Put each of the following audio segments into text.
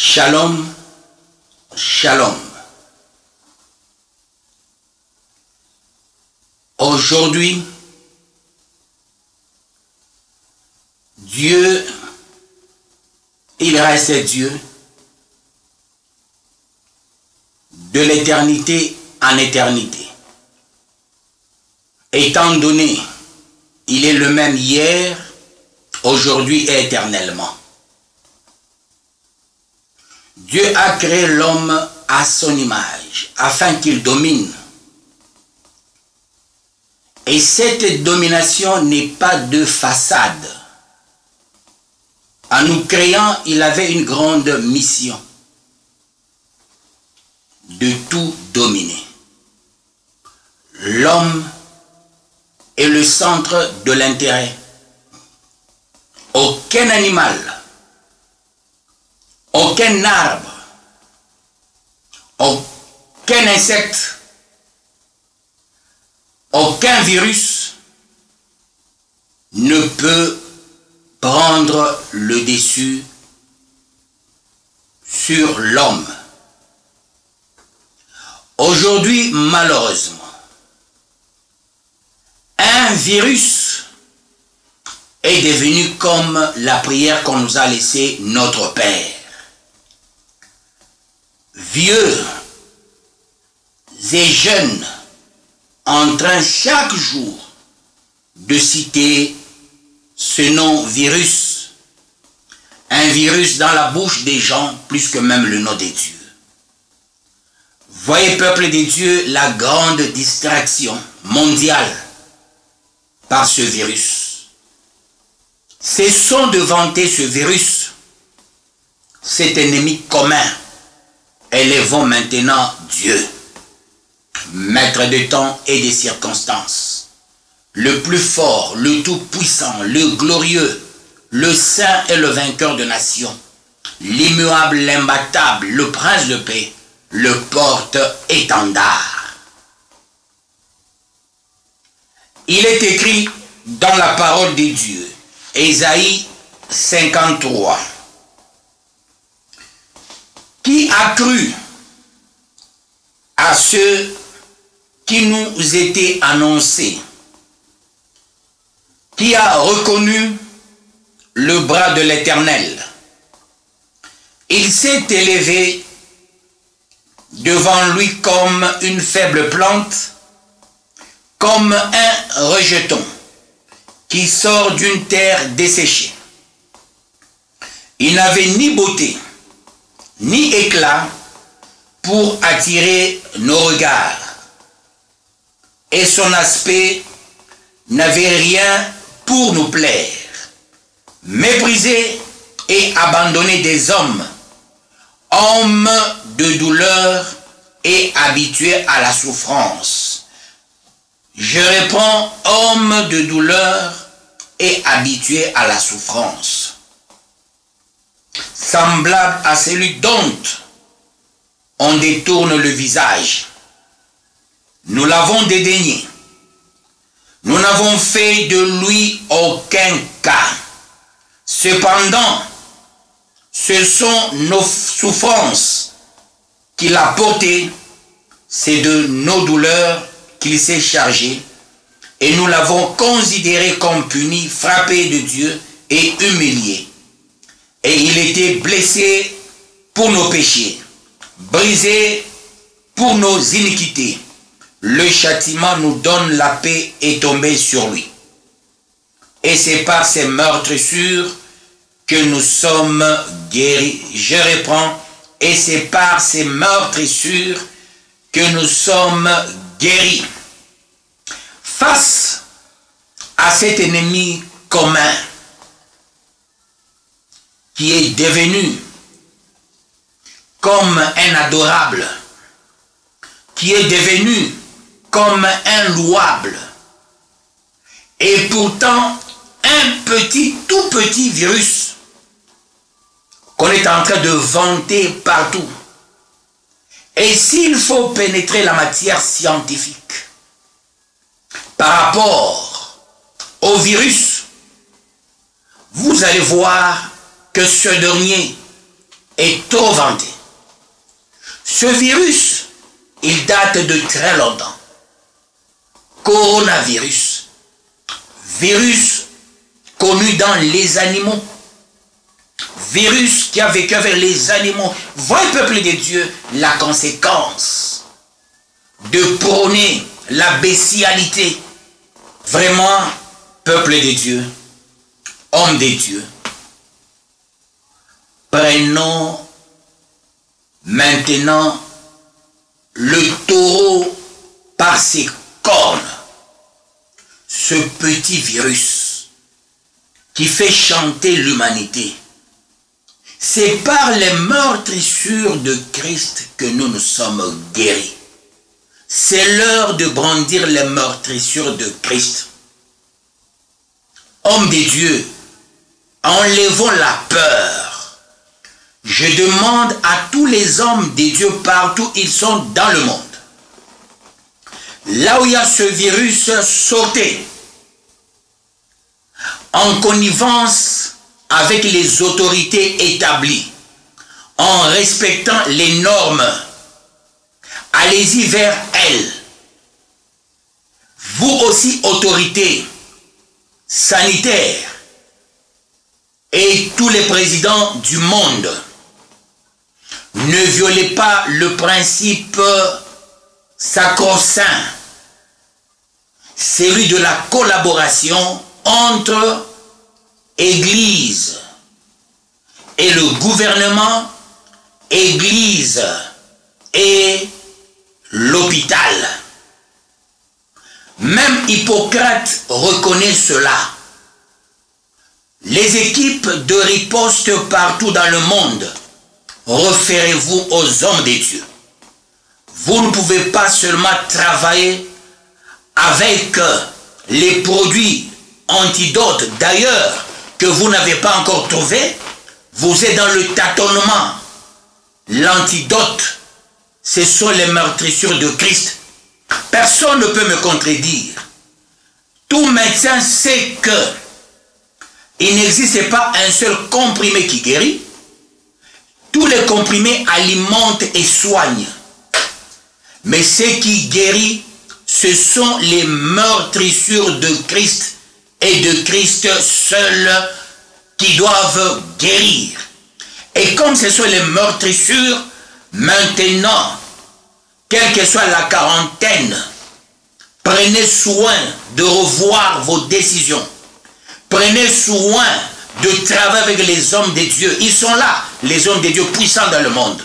Shalom, shalom. Aujourd'hui, Dieu, il reste Dieu de l'éternité en éternité. Étant donné, il est le même hier, aujourd'hui et éternellement. Dieu a créé l'homme à son image, afin qu'il domine. Et cette domination n'est pas de façade. En nous créant, il avait une grande mission de tout dominer. L'homme est le centre de l'intérêt. Aucun animal, aucun arbre, aucun insecte, aucun virus ne peut prendre le dessus sur l'homme. Aujourd'hui, malheureusement, un virus est devenu comme la prière qu'on nous a laissée notre Père. Vieux et jeunes en train chaque jour de citer ce nom virus, un virus dans la bouche des gens plus que même le nom des dieux. Voyez, peuple des dieux, la grande distraction mondiale par ce virus. Cessons de vanter ce virus, cet ennemi commun. Élevons maintenant Dieu, maître de temps et des circonstances, le plus fort, le tout-puissant, le glorieux, le saint et le vainqueur de nations, l'immuable, l'imbattable, le prince de paix, le porte-étendard. Il est écrit dans la parole de Dieu, Ésaïe 53. Qui a cru à ce qui nous était annoncé? Qui a reconnu le bras de l'Éternel? Il s'est élevé devant lui comme une faible plante, comme un rejeton qui sort d'une terre desséchée. Il n'avait ni beauté, ni éclat pour attirer nos regards. Et son aspect n'avait rien pour nous plaire. Méprisé et abandonné des hommes, homme de douleur et habitué à la souffrance. Je réponds, homme de douleur et habitué à la souffrance. Semblable à celui dont on détourne le visage. Nous l'avons dédaigné. Nous n'avons fait de lui aucun cas. Cependant, ce sont nos souffrances qu'il a portées, c'est de nos douleurs qu'il s'est chargé, et nous l'avons considéré comme puni, frappé de Dieu et humilié. Et il était blessé pour nos péchés, brisé pour nos iniquités. Le châtiment nous donne la paix est tombé sur lui. Et c'est par ces meurtrissures que nous sommes guéris. Je reprends, et c'est par ces meurtrissures que nous sommes guéris. Face à cet ennemi commun qui est devenu comme un adorable, qui est devenu comme un louable, et pourtant un tout petit virus qu'on est en train de vanter partout. Et s'il faut pénétrer la matière scientifique par rapport au virus, vous allez voir que ce dernier est trop vanté. Ce virus, il date de très longtemps. Coronavirus. Virus connu dans les animaux. Virus qui a vécu avec les animaux. Voyez, peuple de Dieu, la conséquence de prôner la bestialité. Vraiment, peuple de Dieu, homme de Dieu, prenons maintenant le taureau par ses cornes, ce petit virus qui fait chanter l'humanité. C'est par les meurtrissures de Christ que nous nous sommes guéris. C'est l'heure de brandir les meurtrissures de Christ. Homme de Dieu, enlevons la peur. Je demande à tous les hommes de Dieu partout où ils sont dans le monde. Là où il y a ce virus, sortez. En connivence avec les autorités établies, en respectant les normes. Allez-y vers elles. Vous aussi, autorités sanitaires et tous les présidents du monde, ne violez pas le principe sacro-saint, celui de la collaboration entre Église et le gouvernement, Église et l'hôpital. Même Hippocrate reconnaît cela. Les équipes de riposte partout dans le monde, référez-vous aux hommes de Dieu. Vous ne pouvez pas seulement travailler avec les produits antidotes d'ailleurs que vous n'avez pas encore trouvé. Vous êtes dans le tâtonnement. L'antidote, ce sont les meurtrissures de Christ. Personne ne peut me contredire. Tout médecin sait que il n'existe pas un seul comprimé qui guérit. Tous les comprimés alimentent et soignent. Mais ce qui guérit, ce sont les meurtrissures de Christ et de Christ seul qui doivent guérir. Et comme ce sont les meurtrissures, maintenant, quelle que soit la quarantaine, prenez soin de revoir vos décisions. Prenez soin de travailler avec les hommes de Dieu. Ils sont là, les hommes de Dieu puissants dans le monde.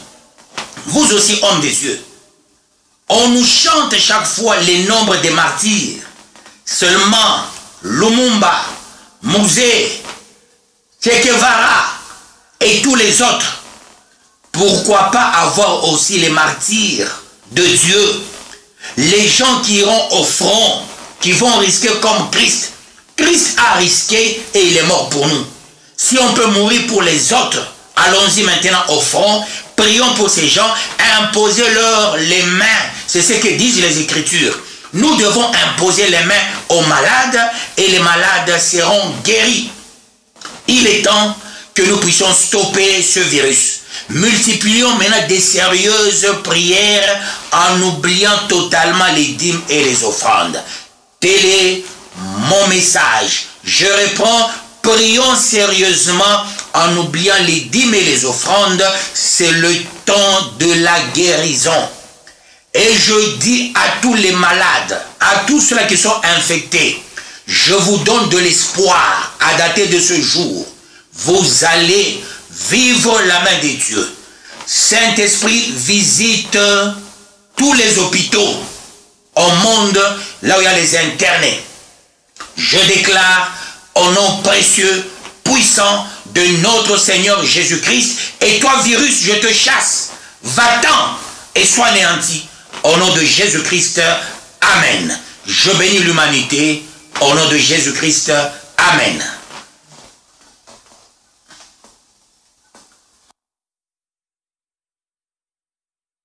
Vous aussi, hommes de Dieu. On nous chante chaque fois les nombres des martyrs. Seulement, Lumumba, Mouzé, Che Guevara et tous les autres. Pourquoi pas avoir aussi les martyrs de Dieu? Les gens qui iront au front, qui vont risquer comme Christ. Christ a risqué et il est mort pour nous. Si on peut mourir pour les autres, allons-y maintenant au front, prions pour ces gens, imposez-leur les mains. C'est ce que disent les Écritures. Nous devons imposer les mains aux malades et les malades seront guéris. Il est temps que nous puissions stopper ce virus. Multiplions maintenant des sérieuses prières en oubliant totalement les dîmes et les offrandes. Tel est mon message. Je réponds, prions sérieusement en oubliant les dîmes et les offrandes. C'est le temps de la guérison. Et je dis à tous les malades, à tous ceux qui sont infectés, je vous donne de l'espoir à dater de ce jour. Vous allez vivre la main de Dieu. Saint-Esprit visite tous les hôpitaux au monde, là où il y a les internés. Je déclare au nom précieux, puissant de notre Seigneur Jésus-Christ, et toi virus, je te chasse. Va-t'en et sois anéanti. Au nom de Jésus-Christ, Amen. Je bénis l'humanité. Au nom de Jésus-Christ, Amen.